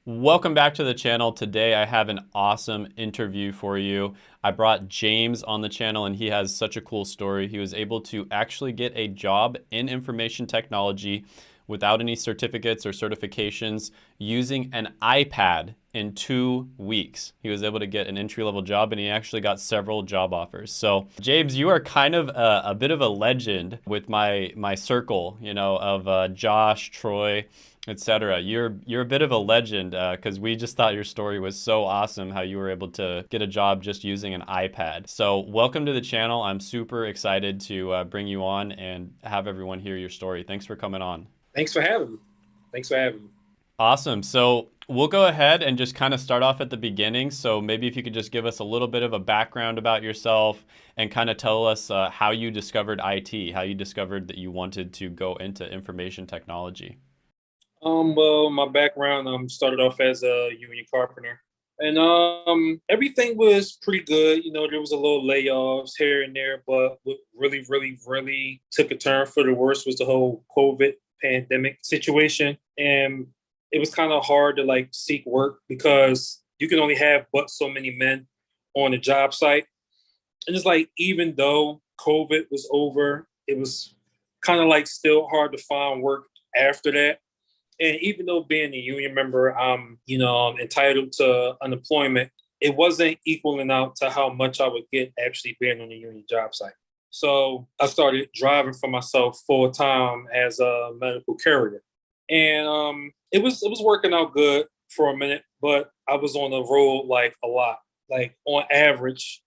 Welcome back to the channel. Today I have an awesome interview for you. I brought James on the channel and he has such a cool story. He was able to actually get a job in information technology without any certificates or certifications using an iPad in 2 weeks. He was able to get an entry-level job and he actually got several job offers. So James, you are kind of a bit of a legend with my circle, of Josh, Troy, etc. You're a bit of a legend because we just thought your story was so awesome how you were able to get a job just using an iPad. So welcome to the channel. I'm super excited to bring you on and have everyone hear your story. Thanks for coming on. Thanks for having me. Thanks for having me. Awesome. So we'll go ahead and just kind of start off at the beginning. So maybe if you could just give us a little bit of a background about yourself and kind of tell us how you discovered IT, how you discovered that you wanted to go into information technology. Well, my background started off as a union carpenter, and everything was pretty good. There was a little layoffs here and there, but what really took a turn for the worse was the whole COVID pandemic situation, and it was kind of hard to like seek work because you can only have but so many men on a job site, and it's like even though COVID was over, it was kind of like still hard to find work after that. And even though being a union member, I'm entitled to unemployment, it wasn't equaling out to how much I would get actually being on a union job site. So I started driving for myself full time as a medical courier, and it was working out good for a minute, but I was on the road like a lot. Like on average,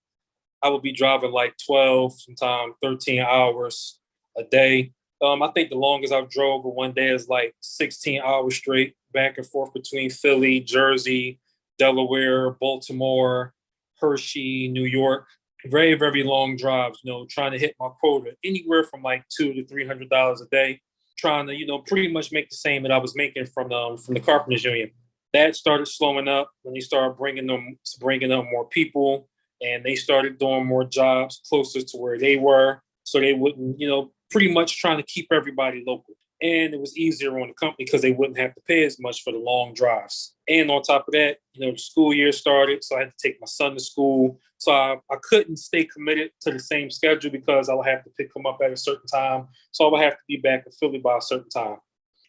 I would be driving like 12, sometimes 13 hours a day. I think the longest I've drove in one day is like 16 hours straight, back and forth between Philly, Jersey, Delaware, Baltimore, Hershey, New York. Very long drives, trying to hit my quota anywhere from like $200 to $300 a day, trying to, pretty much make the same that I was making from the Carpenters Union. That started slowing up when they started bringing up more people, and they started doing more jobs closer to where they were, so they wouldn't, pretty much trying to keep everybody local. And it was easier on the company because they wouldn't have to pay as much for the long drives. And on top of that, the school year started, so I had to take my son to school. So I couldn't stay committed to the same schedule because I would have to pick him up at a certain time. So I would have to be back in Philly by a certain time.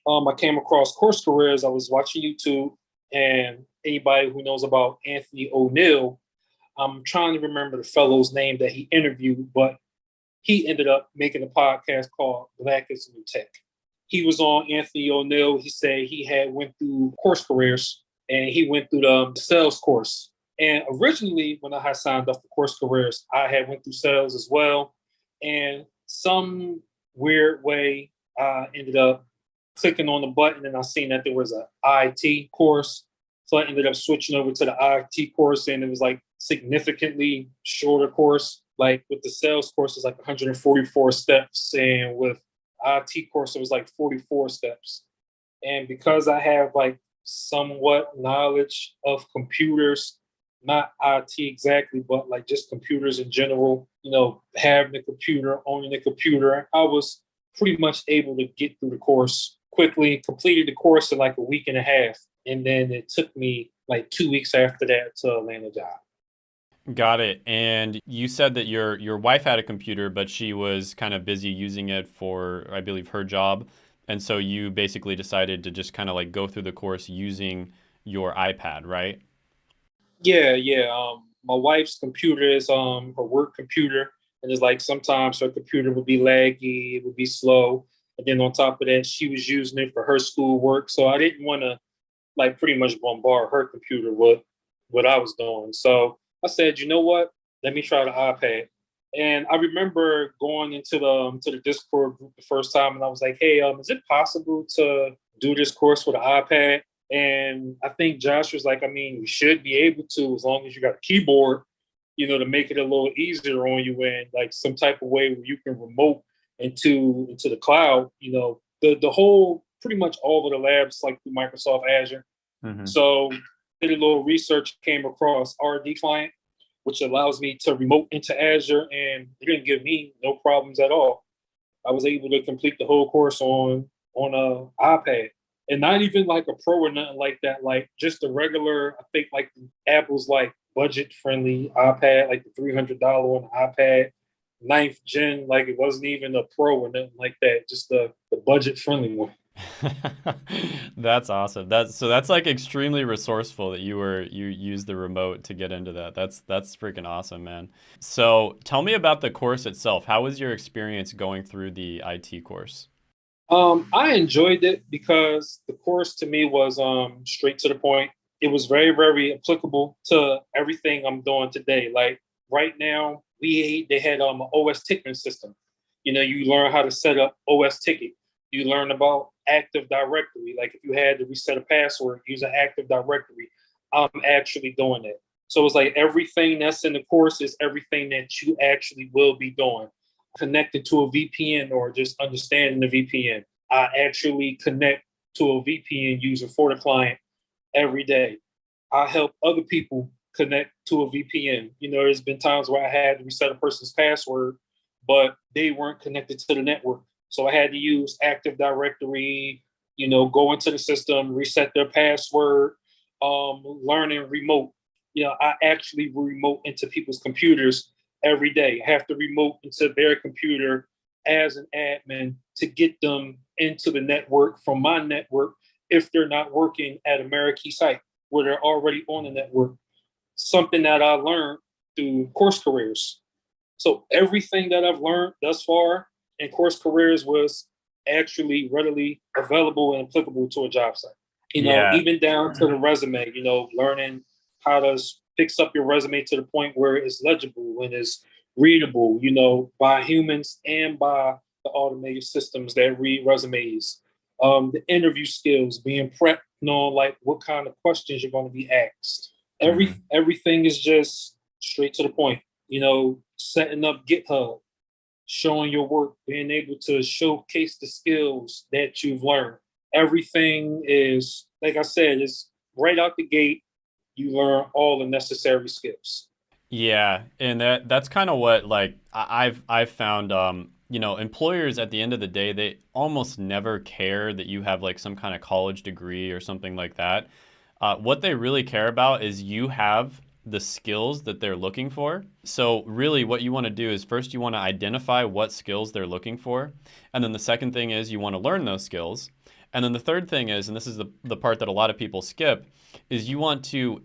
I came across Course Careers. I was watching YouTube, and anybody who knows about Anthony O'Neill, I'm trying to remember the fellow's name that he interviewed, but he ended up making a podcast called Black is New Tech. He was on Anthony O'Neill. He said he had went through Course Careers and he went through the sales course. And originally, when I had signed up for Course Careers, I had went through sales as well. And some weird way, I ended up clicking on the button and I seen that there was an IT course. So I ended up switching over to the IT course, and it was like significantly shorter course. Like with the sales course, it's like 144 steps, and with IT course, it was like 44 steps. And because I have like somewhat knowledge of computers, not IT exactly, but like just computers in general, having a computer, owning a computer, I was pretty much able to get through the course quickly, completed the course in like a week and a half. And then it took me like 2 weeks after that to land a job. Got it. And you said that your wife had a computer, but she was kind of busy using it for, I believe, her job. And so you basically decided to just kind of like go through the course using your iPad, right? Yeah. My wife's computer is her work computer, and it's like sometimes her computer would be laggy, it would be slow, and then on top of that, she was using it for her school work. So I didn't want to like pretty much bombard her computer with what I was doing. So I said, you know what? Let me try the iPad. And I remember going into the Discord group the first time, and I was like, "Hey, is it possible to do this course with an iPad?" And I think Josh was like, "I mean, you should be able to as long as you got a keyboard, to make it a little easier on you, and like some type of way where you can remote into the cloud. The whole pretty much all of the labs like through Microsoft Azure." Hmm. So did a little research, came across RD Client, which allows me to remote into Azure, and it didn't give me no problems at all. I was able to complete the whole course on a iPad. and not even like a pro or nothing like that. Like just a regular, I think like Apple's like budget friendly iPad, like the $300 one iPad, ninth gen. Like it wasn't even a pro or nothing like that. Just the budget friendly one. That's awesome. That's like extremely resourceful that you used the remote to get into that. That's freaking awesome, man. So tell me about the course itself. How was your experience going through the IT course? I enjoyed it because the course to me was straight to the point. It was very, very applicable to everything I'm doing today. Like right now, they had an OS ticketing system. You know, you learn how to set up OS ticket. You learn about Active Directory. Like if you had to reset a password, use an Active Directory. I'm actually doing it. So it's like everything that's in the course is everything that you actually will be doing connected to a VPN or just understanding the VPN. I actually connect to a VPN user for the client every day. I help other people connect to a VPN. You know, there's been times where I had to reset a person's password, but they weren't connected to the network. So I had to use Active Directory, you know, go into the system, reset their password, learning remote. You know, I actually remote into people's computers every day. I have to remote into their computer as an admin to get them into the network from my network if they're not working at Amerikey site where they're already on the network. Something that I learned through course careers. So everything that I've learned thus far in course careers was actually readily available and applicable to a job site. You know, Yeah. even down to the resume, you know, learning how to fix up your resume to the point where it's legible and it's readable, you know, by humans and by the automated systems that read resumes. The interview skills, being prepped, knowing like what kind of questions you're going to be asked. Mhm. Everything is just straight to the point. You know, setting up GitHub, showing your work, being able to showcase the skills that you've learned. Everything is, like I said, is right out the gate. You learn all the necessary skills. Yeah, and that's kind of what like I've found you know, employers at the end of the day, they almost never care that you have like some kind of college degree or something like that. What they really care about is you have the skills that they're looking for. So really what you want to do is first you want to identify what skills they're looking for. And then the second thing is you want to learn those skills. And then the third thing is, and this is the part that a lot of people skip, is you want to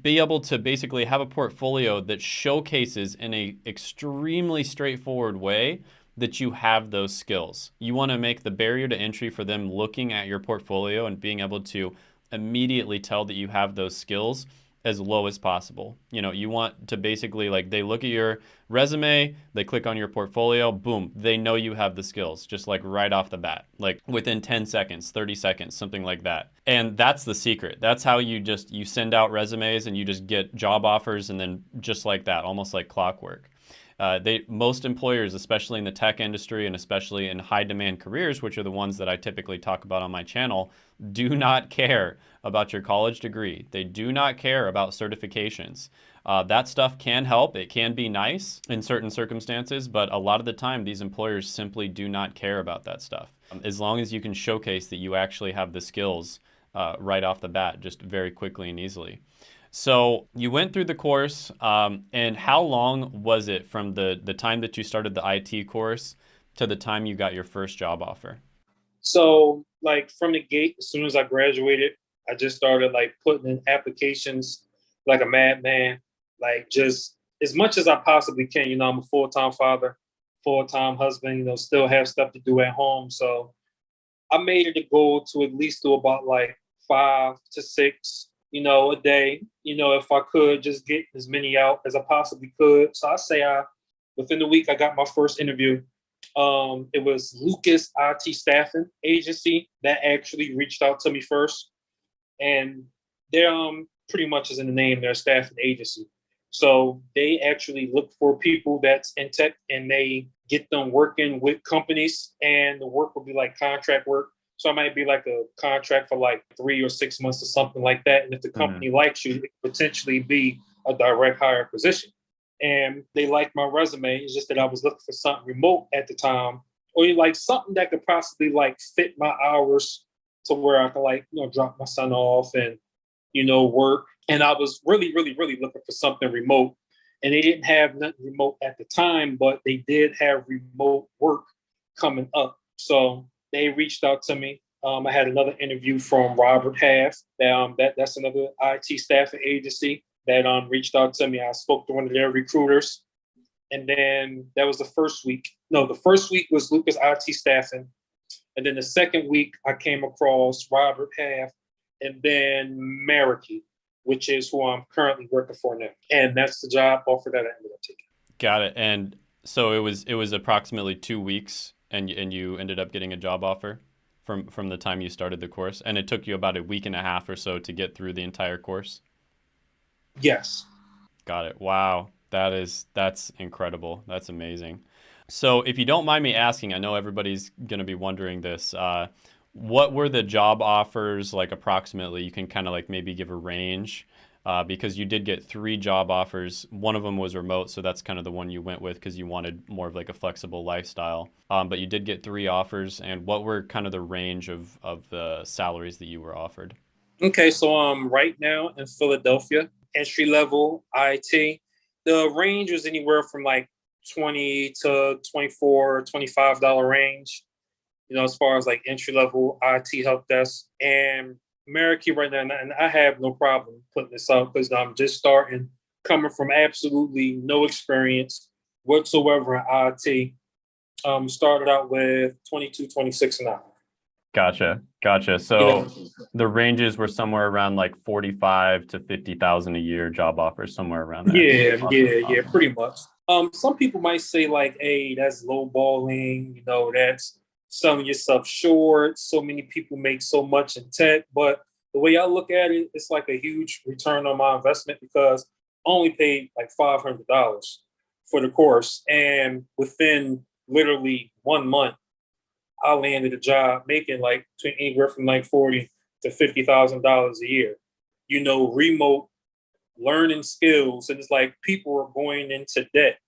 be able to basically have a portfolio that showcases in a extremely straightforward way that you have those skills. You want to make the barrier to entry for them looking at your portfolio and being able to immediately tell that you have those skills as low as possible. You know, you want to basically like they look at your resume, they click on your portfolio, boom, they know you have the skills just like right off the bat, like within 10 seconds, 30 seconds, something like that. And that's the secret. That's how you send out resumes and you just get job offers and then just like that, almost like clockwork. Most employers, especially in the tech industry and especially in high demand careers, which are the ones that I typically talk about on my channel, do not care about your college degree. They do not care about certifications. That stuff can help. It can be nice in certain circumstances, but a lot of the time, these employers simply do not care about that stuff. As long as you can showcase that you actually have the skills right off the bat, just very quickly and easily. So you went through the course, and how long was it from the time that you started the IT course to the time you got your first job offer? So, like from the gate, as soon as I graduated, I just started like putting in applications like a madman, like just as much as I possibly can. You know, I'm a full time father, full time husband. You know, still have stuff to do at home. So I made it a goal to at least do about like 5 to 6, you know, a day. You know, if I could just get as many out as I possibly could. So I say within the week I got my first interview. It was Lucas IT staffing agency that actually reached out to me first, and they're pretty much as in the name, they're a staffing agency. So they actually look for people that's in tech and they get them working with companies, and the work will be like contract work. So it might be like a contract for like 3 or 6 months or something like that. And if the Mhm. company likes you, it could potentially be a direct hire position. And they liked my resume. It's just that I was looking for something remote at the time, or like something that could possibly like fit my hours to where I could like, drop my son off and, work. And I was really, really, really looking for something remote. And they didn't have nothing remote at the time, but they did have remote work coming up. So they reached out to me. I had another interview from Robert Half. That's another IT staffing agency that reached out to me. I spoke to one of their recruiters, and then that was the first week. No, the first week was Lucas IT staffing, and then the second week I came across Robert Half, and then Meraki, which is who I'm currently working for now, and that's the job offer that I ended up taking. Got it. And so it was approximately 2 weeks, and you ended up getting a job offer from the time you started the course, and it took you about a week and a half or so to get through the entire course. Yes. Got it. Wow. That's incredible. That's amazing. So if you don't mind me asking, I know everybody's going to be wondering this. What were the job offers like approximately? You can kind of like maybe give a range because you did get 3 job offers. One of them was remote, so that's kind of the one you went with because you wanted more of like a flexible lifestyle. But you did get 3 offers, and what were kind of the range of the salaries that you were offered? Okay, so right now in Philadelphia, entry level IT, the range was anywhere from like 20 to 24, $25 range, as far as like entry level IT help desk. And Meraki right now, and I have no problem putting this out because I'm just starting, coming from absolutely no experience whatsoever in IT. Started out with 22, 26 an hour. Gotcha. Gotcha. You know, So the ranges were somewhere around like 45 to 50,000 a year job offers, somewhere around there. yeah, Awesome. yeah, Awesome. pretty much. Some people might say like, "Hey, that's lowballing," that's selling yourself short. So many people make so much in tech, but the way I look at it, it's like a huge return on my investment because I only paid like $500 for the course, and within literally 1 month, I landed a job making like between anywhere from like 40 to $50,000 a year. Remote learning skills, and it's like people are going into debt.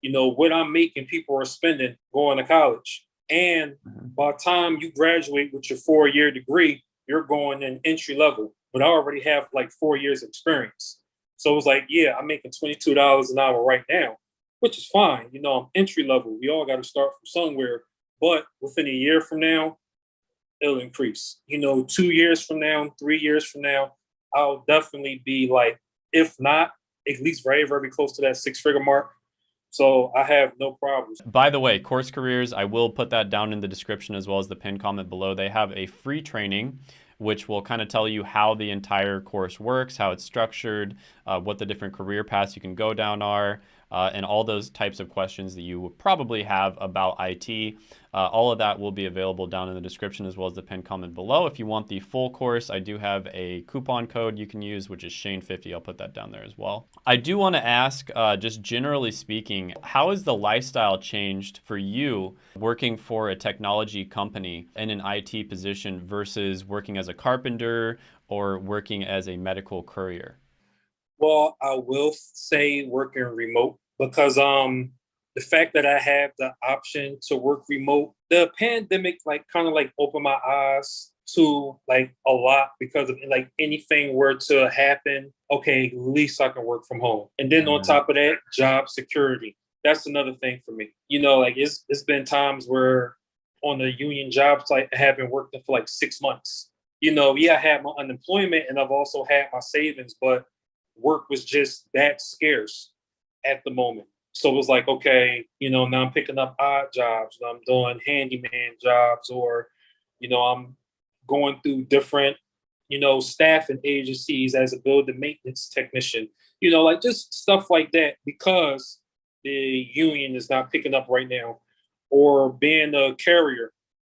What I'm making, people are spending going to college, and Mhm. by the time you graduate with your 4 year degree, you're going in entry level, but I already have like 4 years experience. So it was like, yeah, I'm making $22 an hour right now, which is fine. I'm entry level, we all got to start from somewhere, but within a year from now, it'll increase. 2 years from now, 3 years from now, I'll definitely be like, if not, at least very, very close to that six-figure mark. So I have no problems. By the way, Course Careers, I will put that down in the description as well as the pinned comment below. They have a free training which will kind of tell you how the entire course works, how it's structured, what the different career paths you can go down are, and all those types of questions that you would probably have about IT. All of that will be available down in the description as well as the pinned comment below. If you want the full course, I do have a coupon code you can use, which is Shane50. I'll put that down there as well. I do want to ask, just generally speaking, how has the lifestyle changed for you working for a technology company in an IT position versus working as a carpenter or working as a medical courier? Well, I will say working remote because the fact that I have the option to work remote, the pandemic like kind of like opened my eyes to like a lot because of like anything were to happen, okay, at least I can work from home. And then on Mhm. top of that, job security. That's another thing for me. Like it's been times where on the union job site I haven't worked for like 6 months. Yeah, I had my unemployment and I've also had my savings, but work was just that scarce at the moment. So it was like, okay, now I'm picking up odd jobs, I'm doing handyman jobs, or, I'm going through different, staffing agencies as a building maintenance technician, like just stuff like that because the union is not picking up right now, or being a carrier.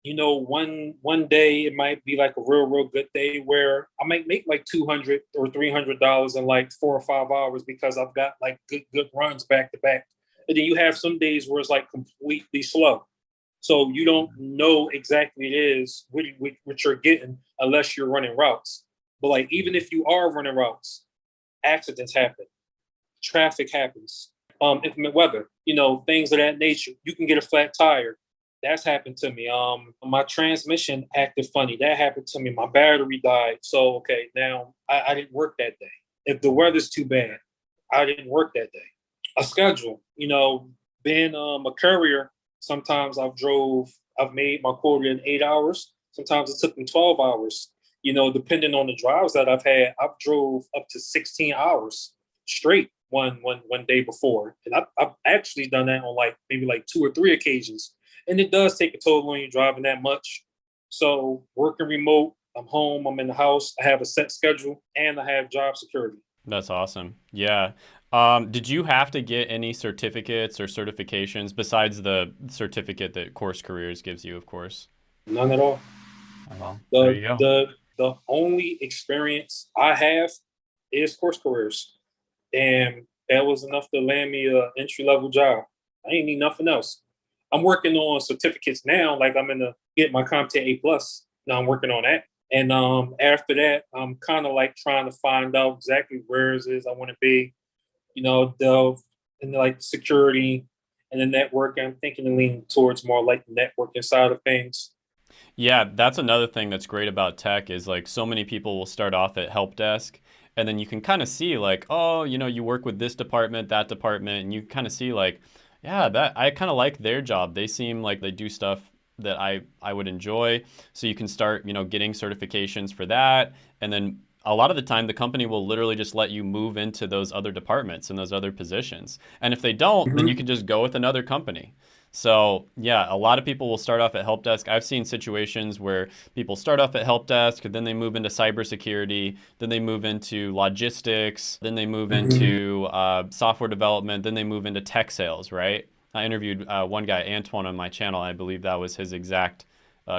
One day it might be like a real good day where I might make like $200 or $300 in like 4 or 5 hours because I've got like good runs back to back. And then you have some days where it's like completely slow. So you don't know exactly it is what you're getting unless you're running routes. But like even if you are running routes, accidents happen, traffic happens, inclement weather, things of that nature. You can get a flat tire. That's happened to me. My transmission acted funny. That happened to me. My battery died. So okay, now I didn't work that day. If the weather's too bad, I didn't work that day. A schedule, being a courier. Sometimes I've made my quota in 8 hours. Sometimes it took me 12 hours. Depending on the drives that I've had, I've drove up to 16 hours straight one day before, and I've actually done that on like maybe like two or three occasions, and it does take a toll when you're driving that much. So working remote, I'm home, I'm in the house, I have a set schedule, and I have job security. That's awesome. Yeah. Did you have to get any certificates or certifications besides the certificate that Course Careers gives you, of course? None at all. Oh, well, there The you go. the the only experience I have is course careers, and that was enough to land me a entry level job. I ain't need nothing else. I'm working on certificates now. Like I'm gonna get my CompTIA A+. Now I'm working on that. And after that, I'm kind of like trying to find out exactly where it is I want to be. Delve into like security and the networking. I'm thinking to lean towards more like the networking side of things. Yeah, that's another thing that's great about tech is like so many people will start off at help desk and then you can kind of see like, oh, you work with this department, that department, and you kind of see like, yeah, that I kind of like their job. They seem like they do stuff that I would enjoy. So you can start, getting certifications for that. And then a lot of the time the company will literally just let you move into those other departments and those other positions. And if they don't, then you Mm-hmm. can just go with another company. So yeah, a lot of people will start off at help desk. I've seen situations where people start off at help desk, then they move into cybersecurity, then they move into logistics, then they move Mm-hmm. into software development, then they move into tech sales, right? I interviewed one guy, Antoine, on my channel. I believe that was his exact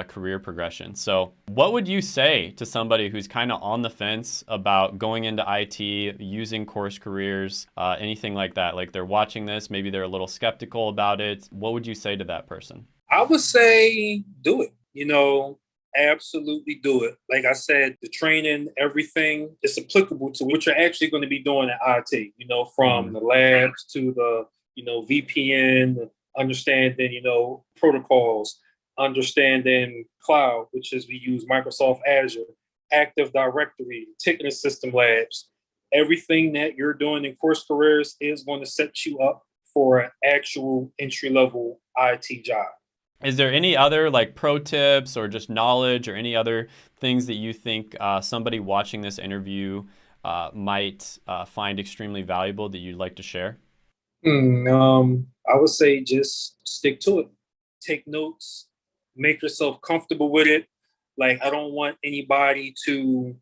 career progression. So, what would you say to somebody who's kind of on the fence about going into IT, using course careers, anything like that? Like they're watching this, maybe they're a little skeptical about it. What would you say to that person? I would say do it. Absolutely do it. Like I said, the training, everything is applicable to what you're actually going to be doing at IT, from Mm-hmm. the labs to the, VPN, understanding, protocols, understanding cloud, which is we use Microsoft Azure, Active Directory, ticketing system labs. Everything that you're doing in course careers is going to set you up for an actual entry level IT job. Is there any other like pro tips or just knowledge or any other things that you think somebody watching this interview might find extremely valuable that you'd like to share? I would say just stick to it. Take notes. Make yourself comfortable with it. Like I don't want anybody to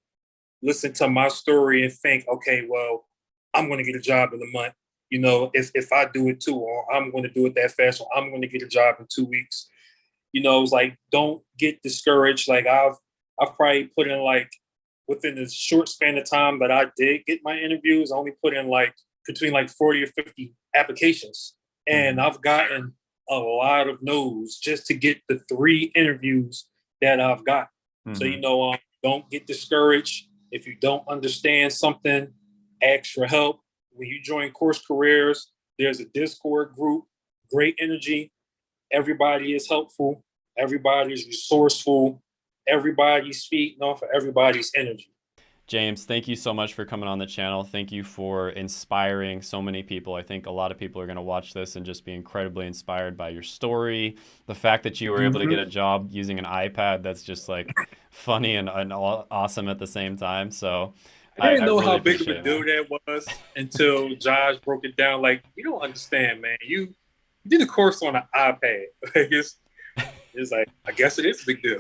listen to my story and think, okay, well, I'm going to get a job in a month. If I do it too, or I'm going to do it that fast, or I'm going to get a job in 2 weeks. It's like don't get discouraged. Like I've probably put in like within the short span of time that I did get my interviews, I only put in like between like 40 or 50 applications. And Mm-hmm. I've gotten a lot of no's just to get the 3 interviews that I've got. So, Mm-hmm. don't get discouraged. If you don't understand something, ask for help. When you join Course Careers, there's a Discord group, great energy. Everybody is helpful. Everybody's resourceful. Everybody's feeding off of everybody's energy. James, thank you so much for coming on the channel. Thank you for inspiring so many people. I think a lot of people are going to watch this and just be incredibly inspired by your story. The fact that you were able to get Mm-hmm. a job using an iPad, that's just like funny and awesome at the same time. So I didn't I know really how big of a appreciate it, deal man. that was until Josh broke it down. Like, you don't understand, man. You did a course on an iPad. It's like, I guess it is a big deal.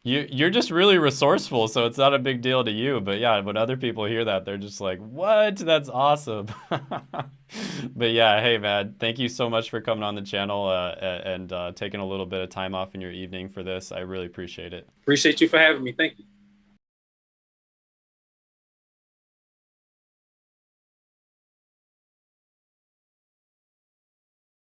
You're just really resourceful, so it's not a big deal to you. But yeah, when other people hear that, they're just like, "What? That's awesome!" But yeah, hey man, thank you so much for coming on the channel and taking a little bit of time off in your evening for this. I really appreciate it. Appreciate you for having me. Thank you.